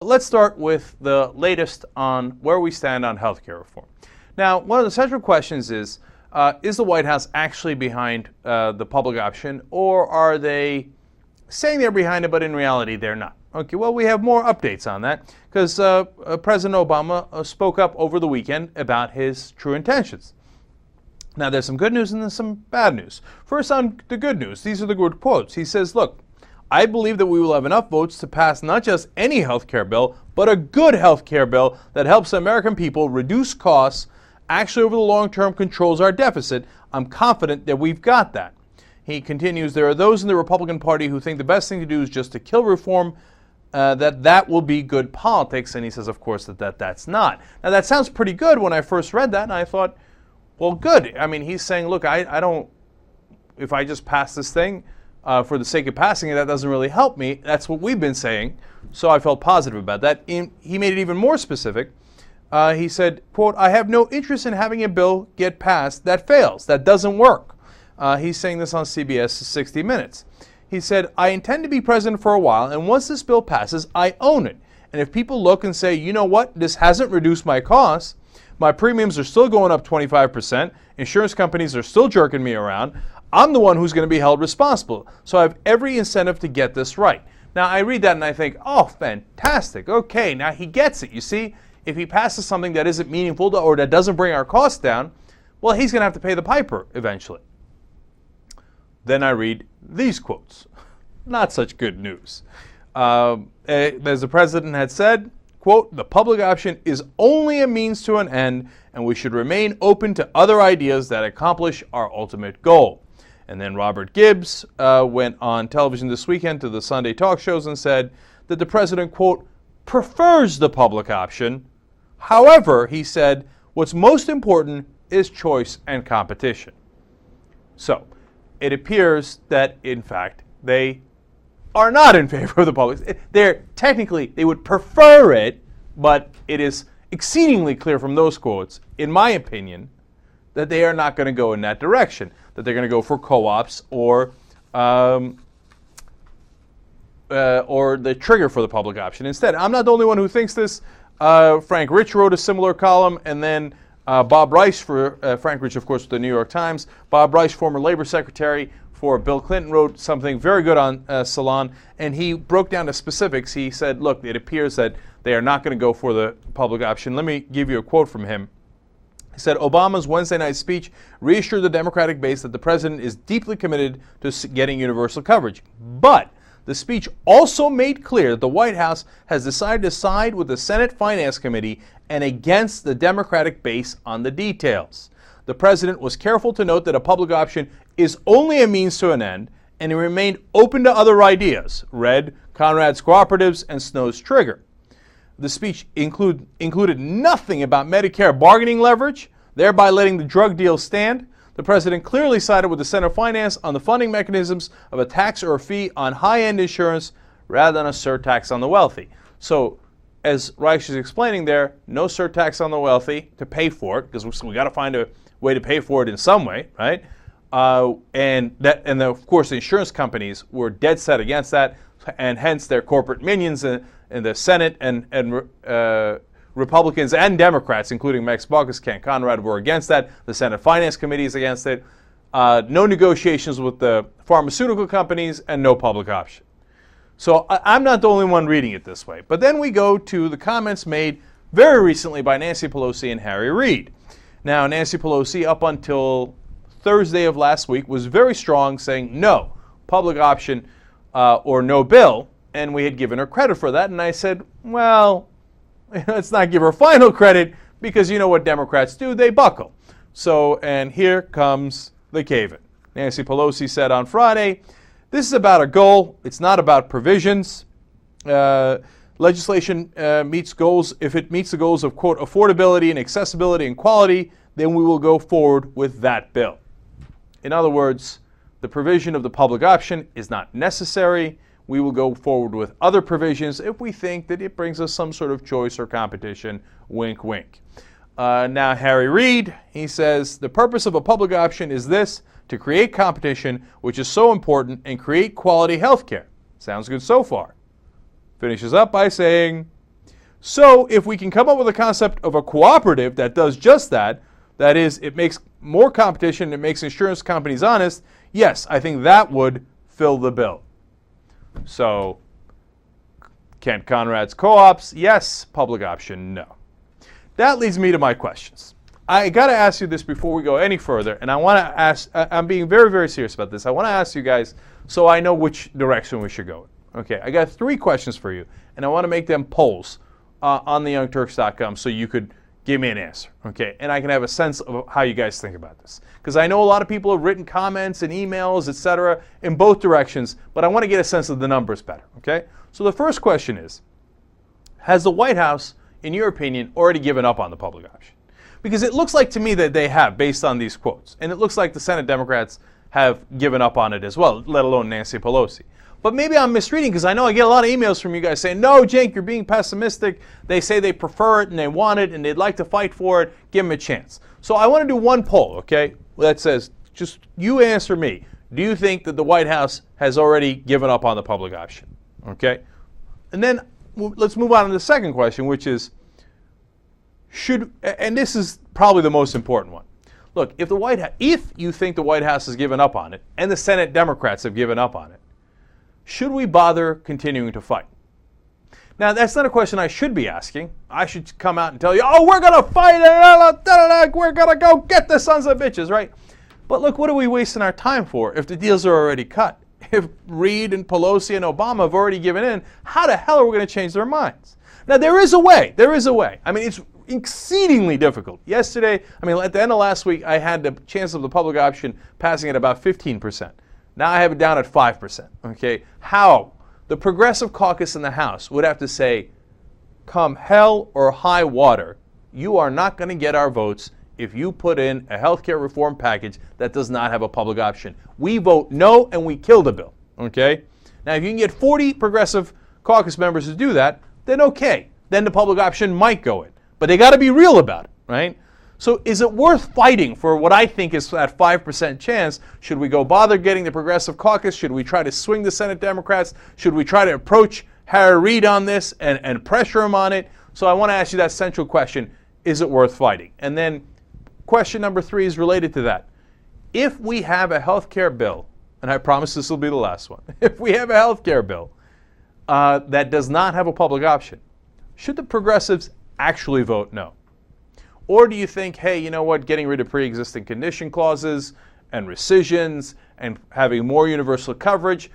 Let's start with the latest on where we stand on healthcare reform. Now, one of the central questions is the White House actually behind the public option, or are they saying they're behind it, but in reality they're not? Okay, well, we have more updates on that because President Obama spoke up over the weekend about his true intentions. Now, there's some good news and there's some bad news. First, on the good news, these are the good quotes. He says, look, I believe that we will have enough votes to pass not just any health care bill, but a good health care bill that helps American people reduce costs, actually over the long term controls our deficit. I'm confident that we've got that. He continues, there are those in the Republican Party who think the best thing to do is just to kill reform, that will be good politics. And he says, of course, that's not. Now, that sounds pretty good when I first read that, and I thought, well, good. I mean, he's saying, look, I don't, if I just pass this thing, for the sake of passing it, that doesn't really help me. That's what we've been saying, so I felt positive about that. He made it even more specific. He said, quote, I have no interest in having a bill get passed that fails, that doesn't work. He's saying this on CBS 60 Minutes. He said, I intend to be president for a while, and once this bill passes, I own it. And if people look and say, you know what, this hasn't reduced my costs, my premiums are still going up 25%, insurance companies are still jerking me around, I'm the one who's going to be held responsible. So I have every incentive to get this right. Now, I read that and I think, oh, fantastic. Okay, now he gets it. You see, if he passes something that isn't meaningful or that doesn't bring our costs down, well, he's going to have to pay the piper eventually. Then I read these quotes. Not such good news. As the president had said, quote, the public option is only a means to an end, and we should remain open to other ideas that accomplish our ultimate goal. And then Robert Gibbs went on television this weekend to the Sunday talk shows and said that the president, quote, prefers the public option. However, he said, what's most important is choice and competition. So it appears that, in fact, they are not in favor of the public. They would prefer it, but it is exceedingly clear from those quotes, in my opinion, that they are not going to go in that direction, that they're going to go for co-ops or the trigger for the public option. Instead, I'm not the only one who thinks this. Frank Rich wrote a similar column, and then Bob Rice, Frank Rich, of course, with the New York Times, Bob Rice, former labor secretary for Bill Clinton, wrote something very good on Salon, and he broke down the specifics. He said, look, it appears that they are not going to go for the public option. Let me give you a quote from him. He said, Obama's Wednesday night speech reassured the Democratic base that the president is deeply committed to getting universal coverage. But the speech also made clear that the White House has decided to side with the Senate Finance Committee and against the Democratic base on the details. The president was careful to note that a public option is only a means to an end, and he remained open to other ideas, read Conrad's Cooperatives and Snow's Trigger. The speech included nothing about Medicare bargaining leverage, thereby letting the drug deal stand. The president clearly sided with the Senate Finance on the funding mechanisms of a tax or a fee on high-end insurance rather than a surtax on the wealthy. So, as Reich is explaining there, no surtax on the wealthy to pay for it, because we got to find a way to pay for it in some way, right? And of course, the insurance companies were dead set against that, and hence their corporate minions in the Senate and Republicans and Democrats, including Max Baucus, Ken Conrad, were against that. The Senate Finance Committee is against it. No negotiations with the pharmaceutical companies and no public option. So I'm not the only one reading it this way. But then we go to the comments made very recently by Nancy Pelosi and Harry Reid. Now, Nancy Pelosi, up until Thursday of last week, was very strong, saying no, public option or no bill. And we had given her credit for that. And I said, well, let's not give her final credit, because you know what Democrats do, they buckle. So, and here comes the cave-in. Nancy Pelosi said on Friday, this is about a goal, it's not about provisions. Legislation meets goals. If it meets the goals of, quote, affordability and accessibility and quality, then we will go forward with that bill. In other words, the provision of the public option is not necessary. We will go forward with other provisions if we think that it brings us some sort of choice or competition, wink, wink. Now, Harry Reid, he says, the purpose of a public option is this, to create competition, which is so important, and create quality health care. Sounds good so far. Finishes up by saying, So if we can come up with a concept of a cooperative that does just that, that is, it makes more competition, it makes insurance companies honest, yes, I think that would fill the bill. So, Kent Conrad's co-ops, yes. Public option, no. That leads me to my questions. I got to ask you this before we go any further, and I want to ask, I'm being very, very serious about this. I want to ask you guys so I know which direction we should go in. Okay, I got 3 questions for you, and I want to make them polls on theyoungturks.com so you could give me an answer, okay? And I can have a sense of how you guys think about this. Because I know a lot of people have written comments and emails, etc., in both directions, but I want to get a sense of the numbers better, okay? So the first question is, has the White House, in your opinion, already given up on the public option? Because it looks like to me that they have, based on these quotes. And it looks like the Senate Democrats have given up on it as well, let alone Nancy Pelosi. But maybe I'm misreading, because I know I get a lot of emails from you guys saying, no, Cenk, you're being pessimistic. They say they prefer it and they want it and they'd like to fight for it. Give them a chance. So I want to do one poll, okay, that says, just you answer me. Do you think that the White House has already given up on the public option? Okay? And then let's move on to the second question, which is, and this is probably the most important one. Look, if you think the White House has given up on it and the Senate Democrats have given up on it, should we bother continuing to fight? Now, that's not a question I should be asking. I should come out and tell you, oh, we're going to fight it, we're going to go get the sons of bitches, right? But look, what are we wasting our time for if the deals are already cut? If Reid and Pelosi and Obama have already given in, how the hell are we going to change their minds? Now, there is a way. There is a way. I mean, it's exceedingly difficult. Yesterday, at the end of last week, I had the chance of the public option passing at about 15%. Now I have it down at 5%. Okay, how? The Progressive Caucus in the House would have to say, come hell or high water, you are not going to get our votes if you put in a health care reform package that does not have a public option. We vote no and we kill the bill. Okay? Now if you can get 40 Progressive Caucus members to do that, then okay. Then the public option might go in. But they got to be real about it, right? So is it worth fighting for what I think is that 5% chance? Should we go bother getting the Progressive Caucus? Should we try to swing the Senate Democrats? Should we try to approach Harry Reid on this and pressure him on it? So I want to ask you that central question, is it worth fighting? And then question number 3 is related to that. If we have a health care bill, and I promise this will be the last one, if we have a health care bill that does not have a public option, should the progressives actually vote no? Or do you think, hey, you know what, getting rid of pre-existing condition clauses and rescissions and having more universal coverage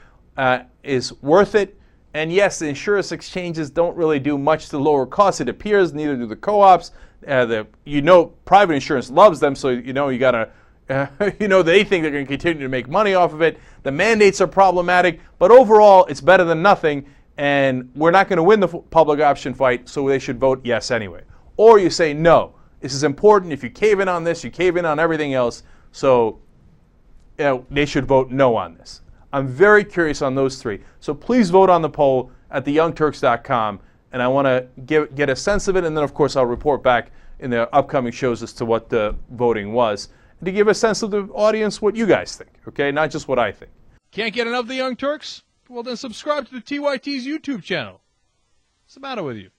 is worth it? And yes, the insurance exchanges don't really do much to lower costs, it appears, neither do the co-ops. Private insurance loves them, so you gotta, they think they're going to continue to make money off of it. The mandates are problematic, but overall, it's better than nothing, and we're not going to win the public option fight, so they should vote yes anyway. Or you say, no, this is important. If you cave in on this, you cave in on everything else, so they should vote no on this. I'm very curious on those 3. So please vote on the poll at theyoungturks.com, and I want to get a sense of it, and then, of course, I'll report back in the upcoming shows as to what the voting was, and to give a sense of the audience what you guys think, okay? Not just what I think. Can't get enough of the Young Turks? Well, then subscribe to the TYT's YouTube channel. What's the matter with you?